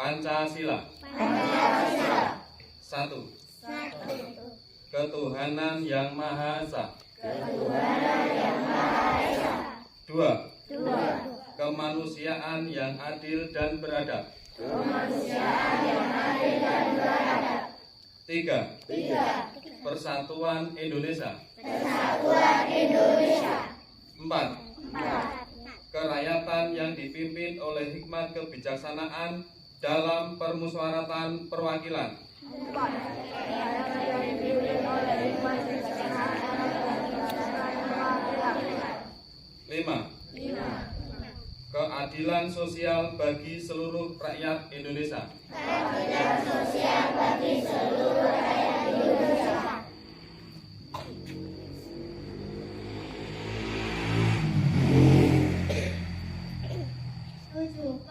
Pancasila. Satu. Ketuhanan yang Maha Esa. Dua. Kemanusiaan yang adil dan beradab. Tiga. Persatuan Indonesia. Empat. Kerakyatan yang dipimpin oleh hikmat kebijaksanaan dalam permusyawaratan perwakilan. Lima. Keadilan sosial bagi seluruh rakyat Indonesia.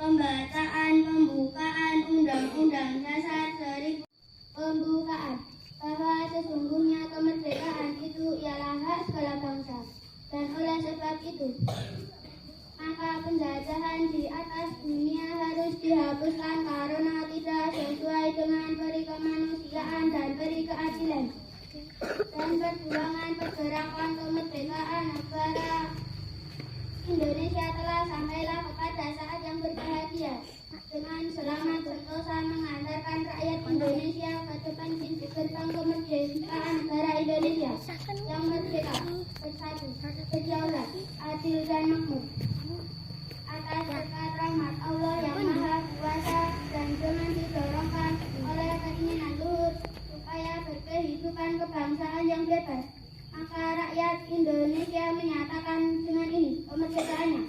Pembacaan pembukaan Undang-Undang Dasar 1000. Pembukaan bahwa sesungguhnya kemerdekaan itu ialah hak segala bangsa, dan oleh sebab itu maka penjajahan di atas dunia harus dihapuskan karena tidak sesuai dengan peri kemanusiaan dan peri keadilan. Dan perjuangan pergerakan kemerdekaan negara Indonesia telah sampailah kepada saat yang berbahagia, dengan selamat sentosa mengantarkan rakyat Indonesia ke depan pintu gerbang kemerdekaan negara Indonesia yang merdeka, bersatu, berdaulat, adil dan makmur. Atas berkat rahmat Allah yang Maha Kuasa dan dengan didorongkan oleh keinginan luhur supaya berkehidupan kebangsaan yang bebas, maka rakyat Indonesia menyatakan dengan ini kemerdekaannya.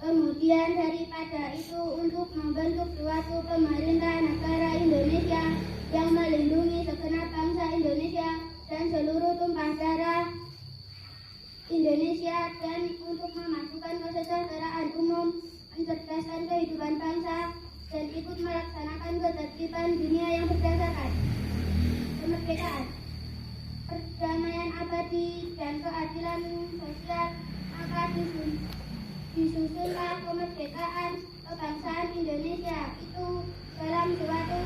Kemudian daripada itu untuk membentuk suatu pemerintah negara Indonesia yang melindungi segenap bangsa Indonesia dan seluruh tumpah darah Indonesia, dan untuk memajukan kesejahteraan umum, mencerdaskan kehidupan bangsa, dan ikut melaksanakan ketertiban dunia yang berdasarkan kemerdekaan, perdamaian abadi, dan keadilan sosial, maka disusunlah kemerdekaan kebangsaan Indonesia itu dalam suatu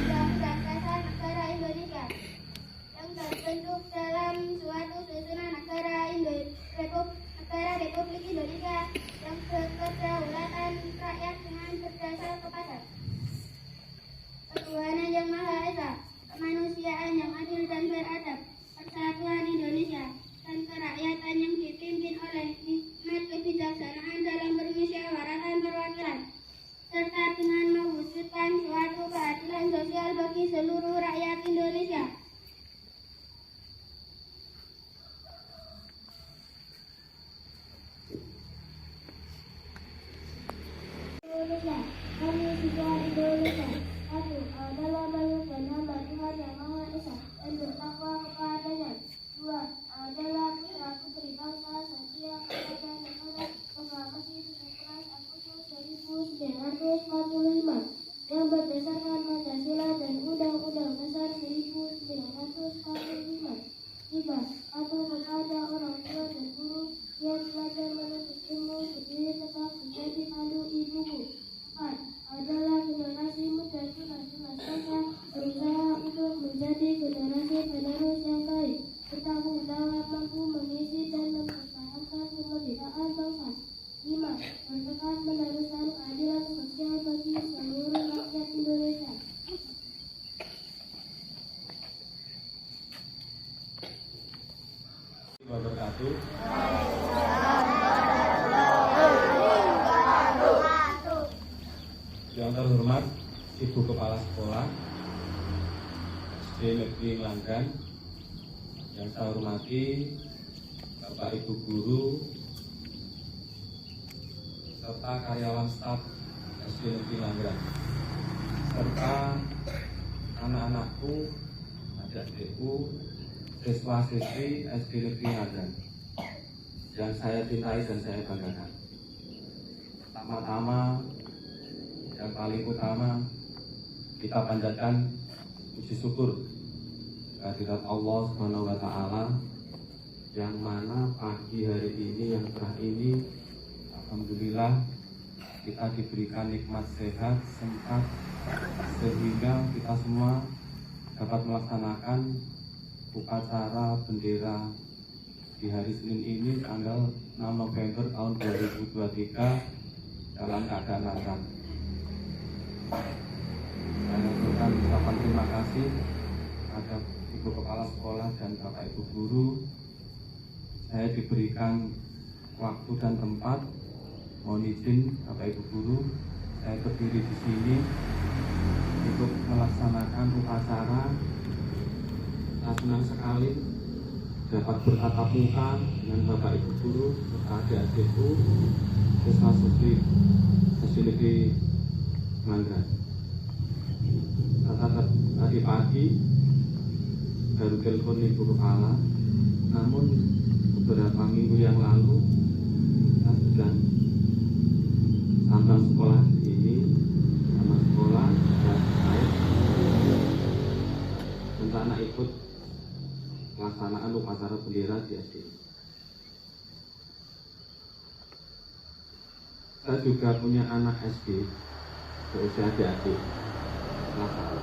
undang-undang dasar negara Indonesia yang terbentuk dalam suatu susunan negara Republik Indonesia yang berkedaulatan rakyat dengan berdasar kepada ketuhanan yang Maha Esa, kemanusiaan yang adil dan beradab, persatuan Indonesia, dan kerakyatan yang dipimpin oleh hikmat kebijaksanaan dalam permusyawaratan perwakilan, serta dengan mewujudkan suatu keadilan sosial bagi seluruh rakyat Indonesia. Kami siswa Indonesia, satu adalah menyebut nama Tuhan yang Maha Esa dan bertakwa kepadanya. Dua adalah putri bangsa setia kepada negara proklamasi 17 Agustus 1945 yang berdasarkan Pancasila dan Undang-Undang Dasar 1945. Tiga, patuh kepada orang tua dan guru yang belajar menuntut ilmu berdiri tetap menjadi pandu ibuku. Empat, adalah generasi muda tunas-tunas bangsa berusaha untuk menjadi generasi penerus yang baik, bertanggung jawab, mampu mengisi dan mempertahankan kemerdekaan bangsa. Lima, bertekad meneruskan keadilan sosial bagi seluruh rakyat Indonesia. Wabarakatuh. Yang terhormat Ibu Kepala Sekolah SD Negeri Ngelanggan, yang saya hormati Bapak Ibu Guru serta karyawan staf SD Negeri Ngelanggan, serta anak-anakku, adik-adikku, siswa-siswi SD Negeri Ngelanggan yang saya cintai dan saya banggakan. Pertama-tama, yang paling utama, kita panjatkan puji syukur kehadirat Allah Subhanahu wa Ta'ala, yang mana pagi hari ini yang cerah ini, alhamdulillah kita diberikan nikmat sehat, sempat, sehingga kita semua dapat melaksanakan upacara bendera di hari Senin ini tanggal 6 November tahun 2023 dalam keadaan lancar. Saya mengucapkan ucapan terima kasih kepada Ibu Kepala Sekolah dan Bapak Ibu Guru. Saya diberikan waktu dan tempat. Mohon izin Bapak Ibu Guru, saya berdiri di sini untuk melaksanakan upacara. Saya senang sekali dapat bertatap muka dengan Bapak Ibu Guru serta adik-adikku siswa-siswi SDNegeri Manggarai. Tadi pagi baru telepon Ibu Kepala, namun beberapa minggu yang lalu saya sudah sambang sekolah ini sama sekolah dan saya rencana ikut pelaksanaan upacara bendera di SD. Saya juga punya anak SD berusia adik-adik kelas 1.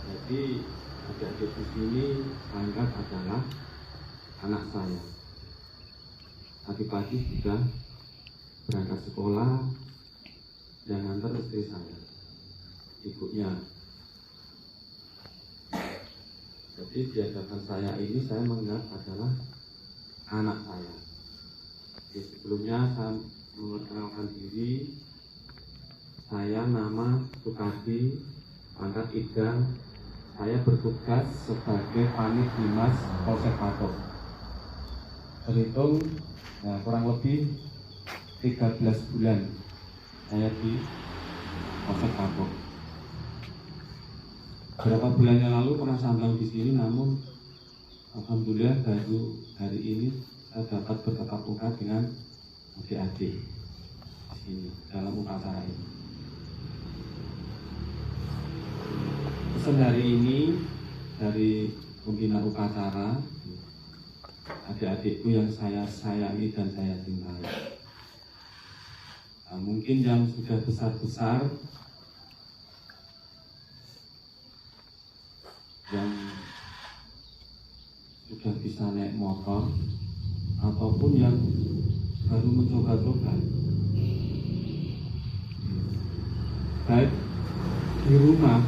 Jadi adik-adik di sini anggap adalah anak saya. Tadi pagi sudah berangkat sekolah dan antar istri saya, ibunya. Jadi di hadapan saya ini saya menganggap adalah anak saya. Jadi sebelumnya saya memperkenalkan diri. Saya nama Sukadi, pangkat Idang. Saya bertugas sebagai Panit Dimas Polsek Patok. Terhitung kurang lebih 13 bulan saya di Polsek Patok. Beberapa bulan yang lalu pernah sambang di sini, namun alhamdulillah baru hari ini saya dapat bertatap muka dengan adik-adik di sini dalam upacara ini. Pesan hari ini dari pembina upacara, adik-adikku yang saya sayangi dan saya cintai. Nah, mungkin yang sudah besar-besar, yang sudah bisa naik motor, ataupun yang baru mencoba-coba, baik di rumah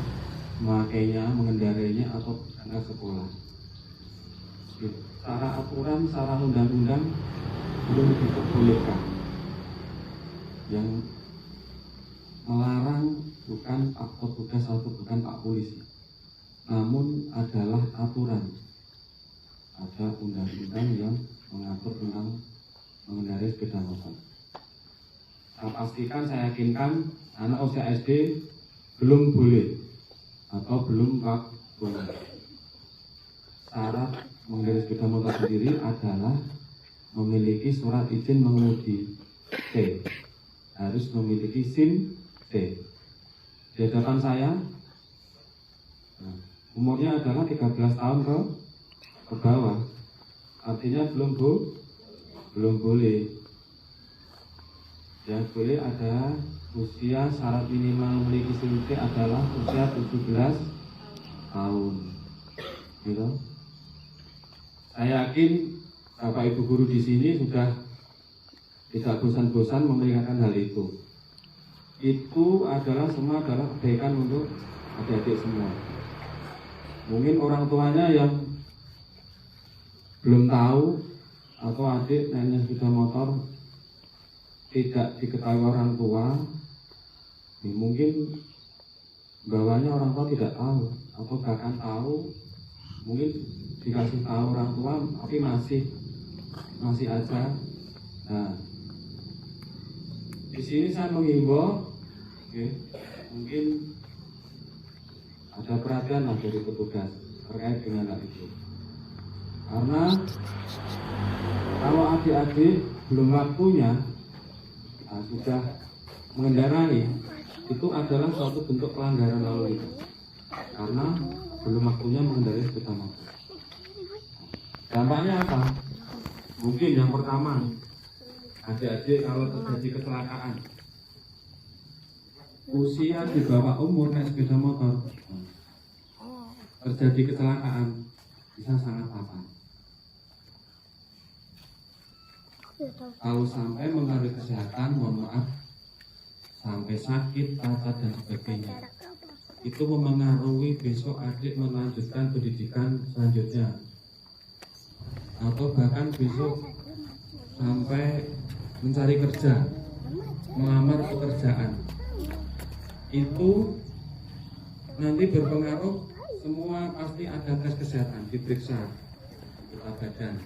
memakainya, mengendarainya, atau berangkat sekolah. Secara aturan, secara undang-undang belum diperbolehkan. Yang melarang bukan Pak Petugas atau bukan Pak Polisi, namun adalah aturan. Ada undang-undang yang mengatur tentang mengendarai sepeda motor. Saya pastikan, saya yakinkan anak usia SD belum boleh atau belum boleh. Syarat mengendarai sepeda motor sendiri adalah memiliki surat izin mengemudi T, harus memiliki SIM T. Di hadapan saya umurnya adalah 13 tahun ke bawah, artinya belum boleh. Yang boleh ada usia syarat minimal memiliki SIM T adalah usia 17 tahun. Gitu. Saya yakin Bapak Ibu Guru di sini sudah tidak bosan-bosan memberikan hal itu. Itu adalah semua adalah kebaikan untuk adik-adik semua. Mungkin orang tuanya yang belum tahu, atau adik naiknya sepeda motor tidak diketahui orang tua, mungkin bawahnya orang tua tidak tahu, atau bahkan tahu, mungkin dikasih tahu orang tua tapi masih aja. Nah, di sini saya menghimbau, mungkin ada perhatian lah dari petugas terkait dengan hal itu. Karena kalau adik-adik belum waktunya sudah mengendarai, itu adalah suatu bentuk pelanggaran lalu lintas. Karena belum waktunya mengendarai sepeda motor. Dampaknya apa? Mungkin yang pertama, adik-adik kalau terjadi kecelakaan usia di bawah umur naik sepeda motor terjadi kecelakaan bisa sangat fatal. Kalau sampai mengaruhi kesehatan, mohon maaf, sampai sakit, cacat dan sebagainya, itu memengaruhi besok adik melanjutkan pendidikan selanjutnya, atau bahkan besok sampai mencari kerja, melamar pekerjaan, itu nanti berpengaruh. Semua pasti ada tes kesehatan, diperiksa kita badan,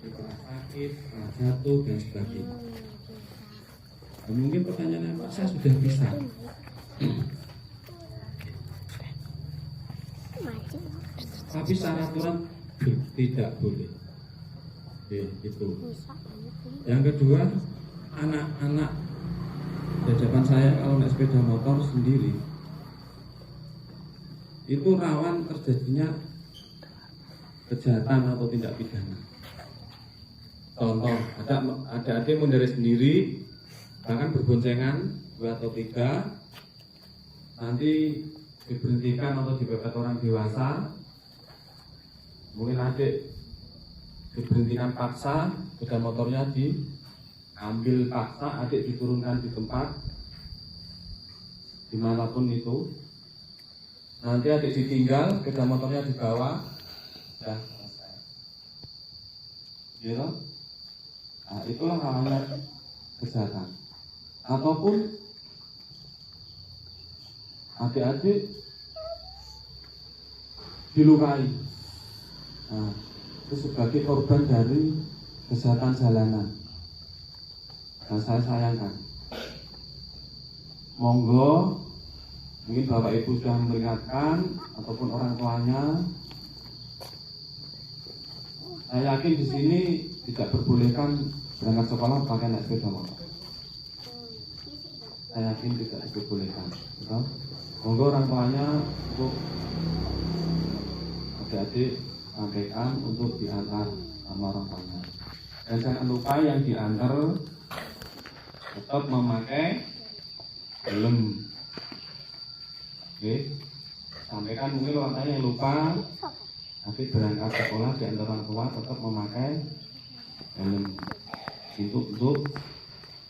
pernah sakit, pernah jatuh dan sebagainya. Dan mungkin pertanyaannya, Pak, saya sudah bisa. Tapi secara aturan tidak boleh. Itu. Yang kedua, anak-anak di depan saya kalau naik sepeda motor sendiri itu rawan terjadinya kejahatan atau tindak pidana. Contoh, ada adik mengendarai sendiri, bahkan berboncengan 2 atau 3, nanti diberhentikan atau dipepet orang dewasa. Mungkin adik diberhentikan paksa, sepeda motornya diambil paksa, adik diturunkan di tempat dimanapun itu. Nanti adik ditinggal, sepeda motornya dibawa, sudah selesai. Gitu? Nah, itulah halnya kejahatan. Ataupun adik-adik dilukai, nah, itu sebagai korban dari kejahatan jalanan. Dan saya sayangkan. Monggo, mungkin Bapak Ibu sudah memperingatkan ataupun orang tuanya. Saya yakin di sini tidak berbolehkan berangkat sekolah pakai naik sepeda motor. Saya yakin tidak diperbolehkan. Betul? Monggo orang tuanya untuk adik-adik sampaikan untuk diantar sama orang tuanya. Dan jangan lupa yang diantar tetap memakai helm. Oke, sampaikan mungkin orang tuanya yang lupa, tapi berangkat sekolah diantar orang tua tetap memakai helm untuk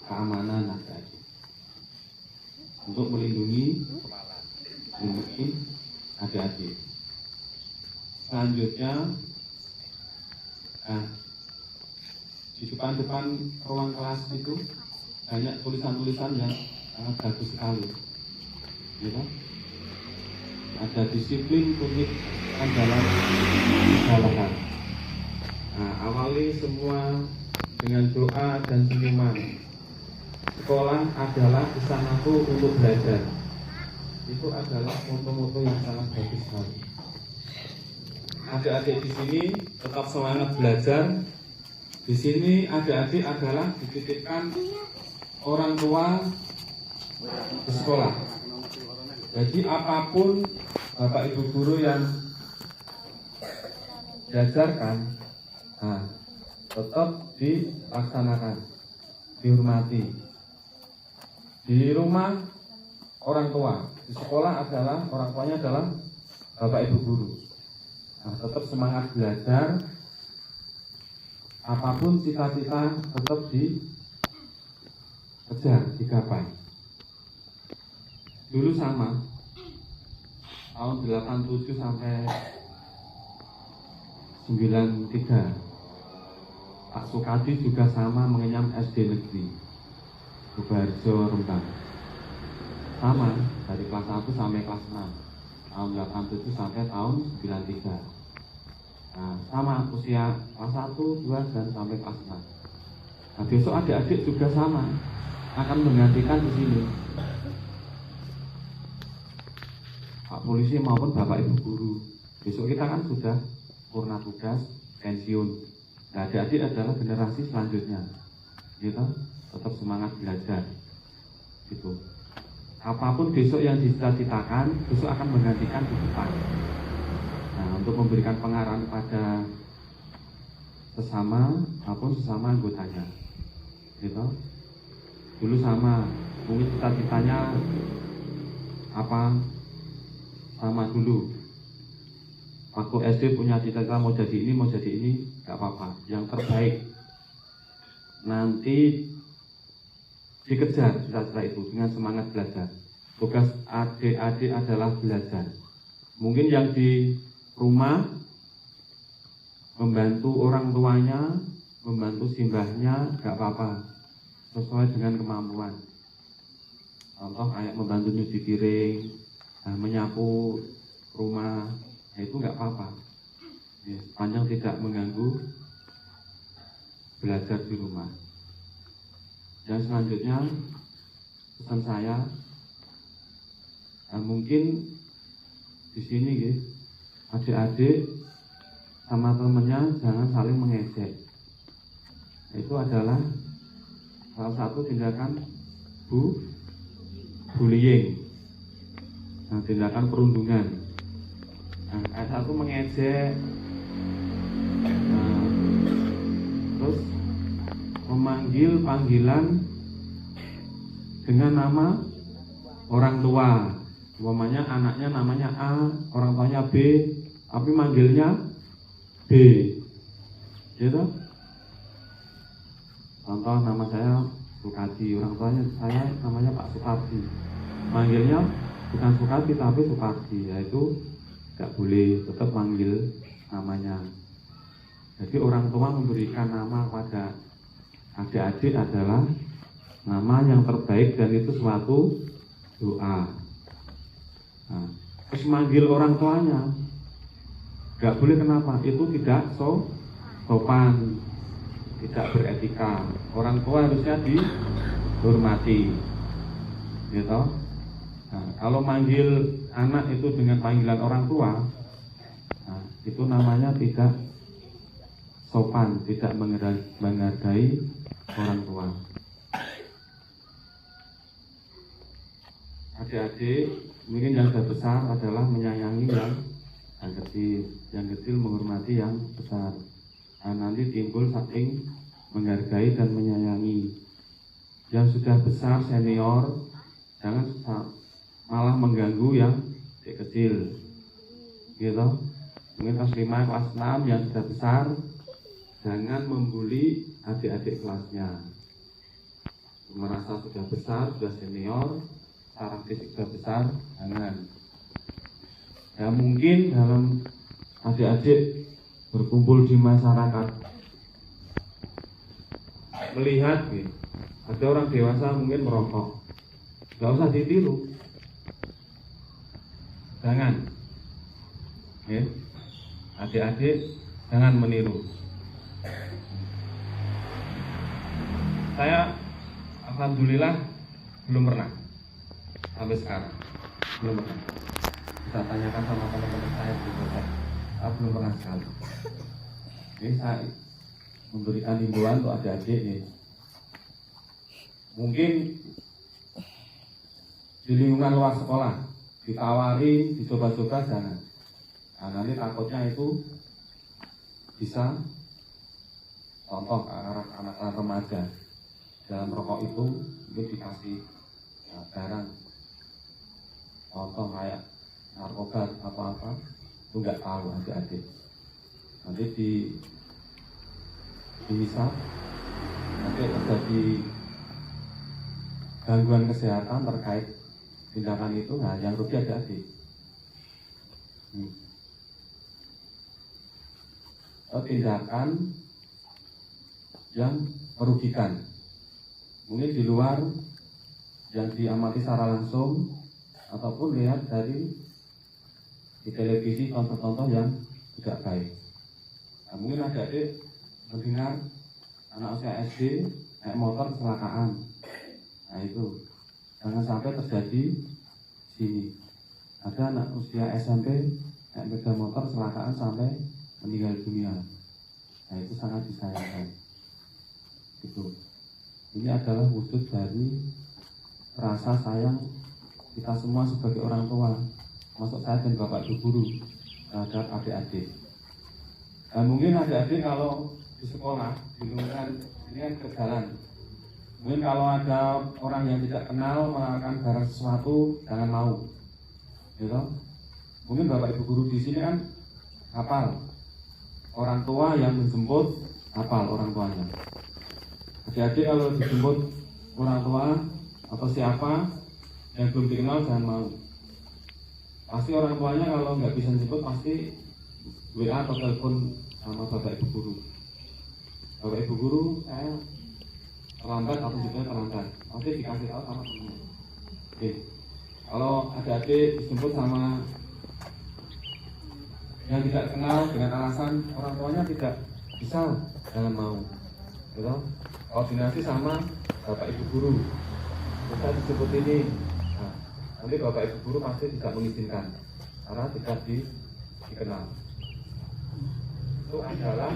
keamanan adik-adik, untuk melindungi adik-adik. Selanjutnya, di depan ruang kelas itu banyak tulisan-tulisan yang sangat bagus sekali. Gitu? Ada disiplin unik andalan kesalahan. Nah, awali semua dengan doa dan senyuman. Sekolah adalah kesanaku untuk belajar. Itu adalah moto-moto yang sangat bagus sekali. Adik-adik di sini tetap semangat belajar. Di sini adik-adik adalah dititipkan orang tua ke sekolah. Jadi apapun Bapak Ibu guru yang diajarkan, nah, tetap dilaksanakan, dihormati. Di rumah orang tua, di sekolah adalah orang tuanya adalah Bapak Ibu guru. Nah, tetap semangat belajar. Apapun cita-cita tetap dikejar, digapai. Dulu sama, tahun 87 sampai 93, Pak Sukadi juga sama mengenyam SD negeri Sukoharjo Rembang. Sama, dari kelas 1 sampai kelas 6, tahun 87 sampai tahun 93. Nah, sama usia kelas 1, 2, dan sampai kelas 6. Nah, besok adik-adik juga sama, akan menggantikan di sini Pak Polisi maupun Bapak Ibu guru. Besok kita kan sudah purna tugas, pensiun. Nah, adik-adik adalah generasi selanjutnya. Gitu, tetap semangat belajar. Gitu. Apapun besok yang dicita-citakan, besok akan menggantikan di depan. Nah, untuk memberikan pengarahan kepada sesama maupun sesama anggotanya. Gitu. Dulu sama mungkin cita-citanya apa sama dulu. Waktu SD punya cita-cita mau jadi ini, nggak apa-apa. Yang terbaik nanti dikejar cita-cita itu dengan semangat belajar. Tugas adik-adik adalah belajar. Mungkin yang di rumah membantu orang tuanya, membantu simbahnya, nggak apa-apa, sesuai dengan kemampuan. Contoh kayak membantu nyuci piring, menyapu rumah, itu nggak apa-apa, sepanjang tidak mengganggu belajar di rumah. Dan selanjutnya pesan saya, mungkin di sini adik-adik sama temennya jangan saling mengejek. Itu adalah salah satu tindakan bullying, tindakan perundungan. Ada satu mengejek, terus memanggil panggilan dengan nama orang tua. Umpamanya anaknya namanya A, orang tuanya B, tapi manggilnya B, gitu. Contoh, nama saya Sukadi, orang tuanya saya namanya Pak Sukardi, manggilnya bukan Sukadi tapi Sukardi, yaitu tidak boleh, tetap manggil namanya. Jadi orang tua memberikan nama pada adik-adik adalah nama yang terbaik dan itu suatu doa. Terus manggil orang tuanya nggak boleh, kenapa? Itu tidak sopan, tidak beretika. Orang tua harusnya dihormati, gitu. Kalau manggil anak itu dengan panggilan orang tua, itu namanya tidak sopan, tidak menghargai orang tua. Adik-adik mungkin yang sudah besar adalah menyayangi yang kecil, yang kecil menghormati yang besar. Nanti timbul saking menghargai dan menyayangi. Yang sudah besar senior jangan malah mengganggu yang kecil, gitu. Mungkin kelas 5, kelas 6 yang sudah besar jangan membuli adik-adik kelasnya. Merasa sudah besar, sudah senior, secara fisik sudah besar, jangan. Ya mungkin dalam adik-adik berkumpul di masyarakat, melihat ada orang dewasa mungkin merokok, nggak usah ditiru, jangan. Adik-adik jangan meniru. Saya alhamdulillah belum pernah sampai sekarang, belum pernah. Bisa tanyakan sama teman-teman saya juga, saya belum pernah sekali. Jadi saya memberikan himbauan untuk adik-adik nih. Mungkin di lingkungan luar sekolah ditawari, dicoba-coba, jangan. Nanti takutnya itu bisa, contoh anak-anak remaja dalam rokok itu dikasih barang, contoh kayak narkoba apa-apa, itu nggak tahu adik-adik. Nanti dihisap, nanti terjadi gangguan kesehatan terkait tindakan itu, yang rugi adik-adik. Tindakan yang merugikan, mungkin di luar yang diamati secara langsung ataupun lihat di televisi contoh-contoh yang tidak baik. Mungkin adik-adik mendengar anak usia SD naik motor kecelakaan, itu jangan sampai terjadi sini. Ada anak usia SMP naik sepeda motor kecelakaan sampai meninggal dunia, itu sangat disayangkan. Ini adalah wujud dari rasa sayang kita semua sebagai orang tua, masuk saya dan bapak ibu guru terhadap adik-adik. Dan mungkin adik-adik kalau di sekolah, di lingkungan ini kan ke jalan, Mungkin kalau ada orang yang tidak kenal mengenalkan barang sesuatu, jangan mau, gitu. Mungkin bapak ibu guru di sini kan hafal, orang tua yang menjemput hafal orang tuanya. Adik-adik kalau dijemput orang tua atau siapa yang belum dikenal jangan mau. Pasti orang tuanya kalau nggak bisa jemput pasti WA atau telepon sama bapak ibu guru. Bapak ibu guru saya terlambat atau juga terlambat, nanti dikasih tahu sama temennya. Oke. Kalau adik-adik dijemput sama yang tidak kenal dengan alasan orang tuanya tidak bisa, jangan mau, gitu. Koordinasi sama bapak ibu guru, kita disebut ini, nah, nanti bapak ibu guru pasti tidak mengizinkan karena tidak dikenal. Itu adalah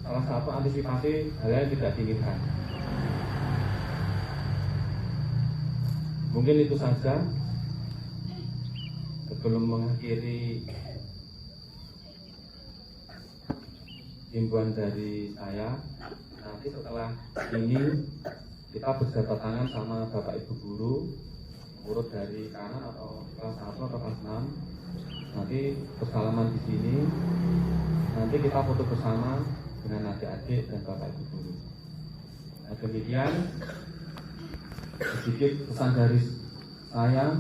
salah satu antisipasi hal yang tidak diinginkan. Mungkin itu saja sebelum mengakhiri himbauan dari saya. Nanti setelah ini kita berjabat tangan sama bapak ibu guru urut dari kanan atau kelas 1 atau kelas 6. Nanti bersalaman di sini. Nanti kita foto bersama dengan adik-adik dan bapak ibu guru. Nah, demikian sedikit pesan dari saya.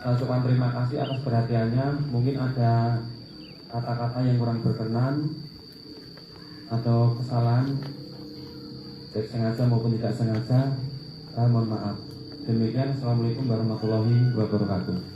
Saya ucapkan terima kasih atas perhatiannya. Mungkin ada kata-kata yang kurang berkenan atau kesalahan baik sengaja maupun tidak sengaja, saya mohon maaf. Demikian, assalamualaikum warahmatullahi wabarakatuh.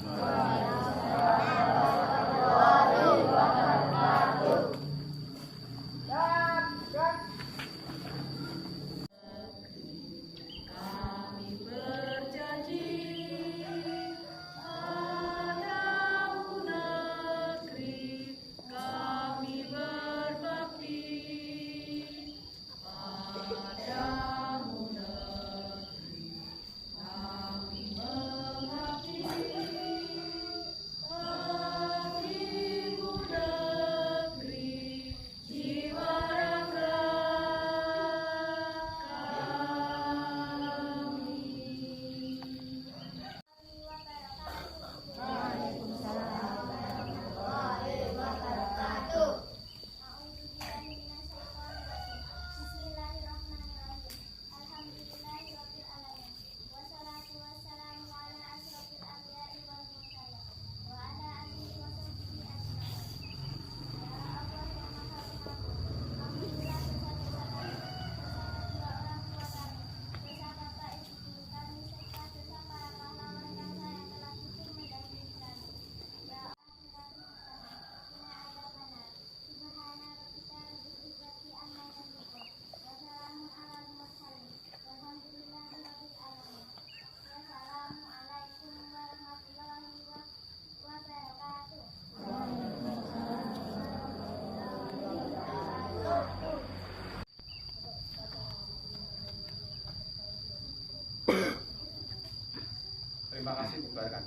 Terima kasih, bubarkan.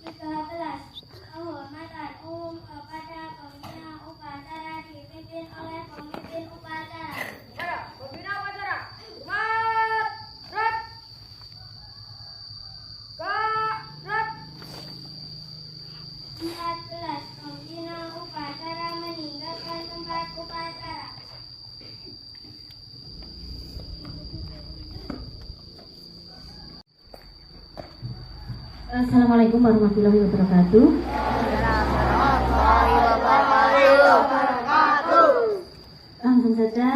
13. Penghormatan umum kepada pembina upacara dipimpin oleh pemimpin upacara. Ya, pembina upacara. Mat, rep. Rep. 14. Pembina upacara meninggalkan tempat upacara. Assalamualaikum warahmatullahi wabarakatuh. Langsung saja,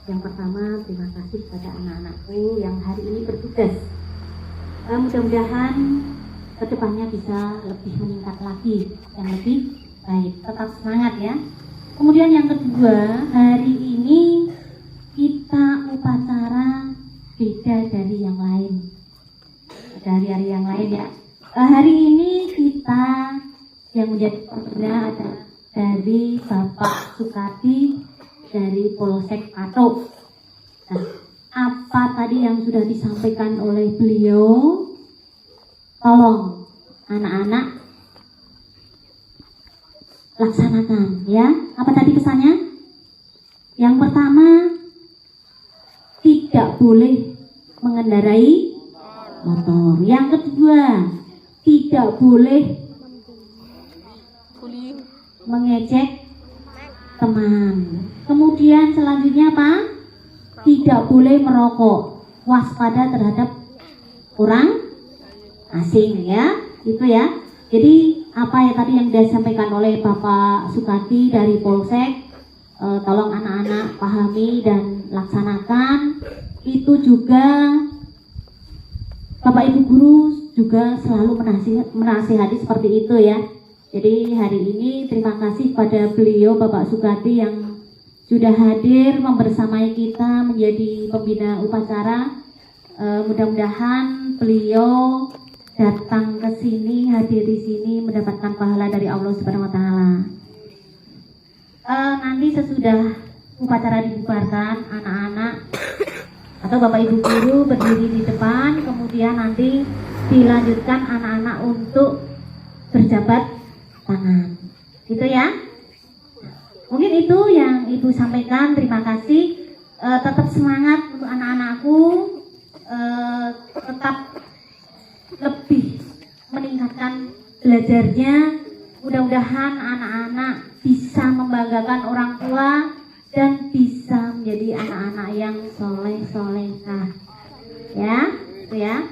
yang pertama terima kasih kepada anak-anakku yang hari ini bertugas. Mudah-mudahan kedepannya bisa lebih meningkat lagi, yang lebih baik. Tetap semangat ya. Kemudian yang kedua, hari ini kita upacara beda dari yang lain. Dari hari yang lain ya. Hari ini kita yang menjadi pembina adalah dari Bapak Sukadi dari Polsek Patok. Nah, apa tadi yang sudah disampaikan oleh beliau? Tolong anak-anak laksanakan ya. Apa tadi pesannya? Yang pertama, tidak boleh mengendarai motor. Yang kedua, tidak boleh mengejek teman. Kemudian selanjutnya apa? Tidak boleh merokok. Waspada terhadap orang asing ya, itu ya. Jadi apa ya tadi yang disampaikan oleh Bapak Sukati dari Polsek, tolong anak-anak pahami dan laksanakan. Itu juga Bapak Ibu guru juga selalu menasihati seperti itu ya. Jadi hari ini terima kasih pada beliau Bapak Sukati yang sudah hadir membersamai kita menjadi pembina upacara. Mudah-mudahan beliau datang ke sini, hadir di sini mendapatkan pahala dari Allah Subhanahu wa taala. Nanti sesudah upacara dibubarkan, anak-anak atau Bapak Ibu guru berdiri di depan, kemudian nanti dilanjutkan anak-anak untuk berjabat tangan. Gitu ya. Mungkin itu yang Ibu sampaikan. Terima kasih. Tetap semangat untuk anak-anakku, tetap lebih meningkatkan belajarnya. Mudah-mudahan anak-anak bisa membanggakan orang tua dan bisa menjadi anak-anak yang soleh-solehah. Ya, itu ya.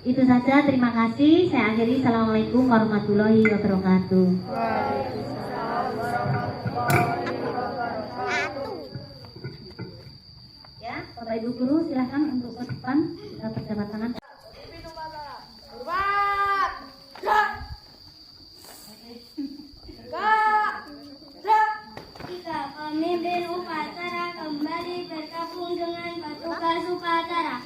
Itu saja, terima kasih. Saya akhiri. Assalamualaikum warahmatullahi wabarakatuh. Ya, Bapak Ibu guru silahkan untuk ke depan kita berjabat tangan. Hormat. Gerak. Gerak. Jika pemimpin upacara kembali bergabung dengan petugas upacara.